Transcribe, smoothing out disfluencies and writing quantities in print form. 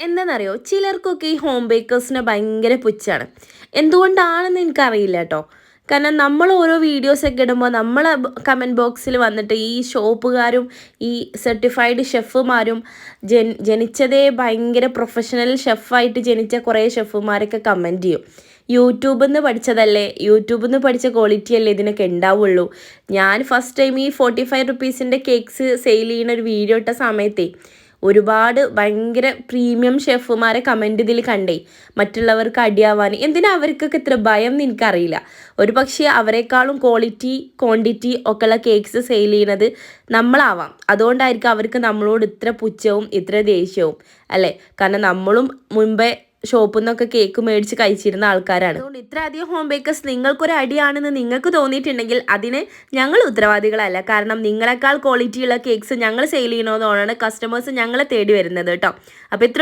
എന്താണെന്നറിയോ, ചിലർക്കൊക്കെ ഈ ഹോം ബേക്കേഴ്സിനെ ഭയങ്കര പുച്ഛാണ്. എന്തുകൊണ്ടാണെന്ന് എനിക്കറിയില്ല കേട്ടോ. കാരണം നമ്മൾ ഓരോ വീഡിയോസൊക്കെ ഇടുമ്പോൾ നമ്മളെ കമൻറ്റ് ബോക്സിൽ വന്നിട്ട് ഈ ഷോപ്പുകാരും ഈ സർട്ടിഫൈഡ് ഷെഫുമാരും ജനിച്ചതേ ഭയങ്കര പ്രൊഫഷണൽ ഷെഫായിട്ട് ജനിച്ച കുറേ ഷെഫുമാരൊക്കെ കമൻറ്റ് ചെയ്യും. യൂട്യൂബിൽ നിന്ന് പഠിച്ചതല്ലേ, യൂട്യൂബിൽ നിന്ന് പഠിച്ച ക്വാളിറ്റി അല്ലേ ഇതിനൊക്കെ ഉണ്ടാവുള്ളൂ. ഞാൻ ഫസ്റ്റ് ടൈം ഈ 45 റുപ്പീസിൻ്റെ കേക്ക്സ് സെയിൽ ചെയ്യുന്ന ഒരു വീഡിയോ ഇട്ട സമയത്തേ ഒരുപാട് ഭയങ്കര പ്രീമിയം ഷെഫുമാരെ കമൻറ്റ് ഇതിൽ കണ്ടേ, മറ്റുള്ളവർക്ക് അടിയാവാൻ. എന്തിനാ അവർക്കൊക്കെ ഇത്ര ഭയം എന്ന് എനിക്കറിയില്ല. ഒരു പക്ഷേ അവരെക്കാളും ക്വാളിറ്റി ക്വാണ്ടിറ്റി ഒക്കെ ഉള്ള കേക്ക്സ് സെയിൽ ചെയ്യുന്നത് നമ്മളാവാം. അതുകൊണ്ടായിരിക്കും അവർക്ക് നമ്മളോട് ഇത്ര പുച്ഛവും ഇത്ര ദേഷ്യവും അല്ലേ. കാരണം നമ്മളും മുൻപേ ഷോപ്പിൽ നിന്നൊക്കെ കേക്ക് മേടിച്ച് കഴിച്ചിരുന്ന ആൾക്കാരാണ്. അതുകൊണ്ട് ഇത്ര അധികം ഹോം ബേക്കേഴ്സ് നിങ്ങൾക്കൊരു അടിയാണെന്ന് നിങ്ങൾക്ക് തോന്നിയിട്ടുണ്ടെങ്കിൽ അതിന് ഞങ്ങൾ ഉത്തരവാദികളല്ല. കാരണം നിങ്ങളെക്കാൾ ക്വാളിറ്റിയുള്ള കേക്ക്സ് ഞങ്ങൾ സെയിൽ ചെയ്യണമെന്നാണ് കസ്റ്റമേഴ്സ് ഞങ്ങളെ തേടി വരുന്നത് കേട്ടോ. അപ്പോൾ ഇത്ര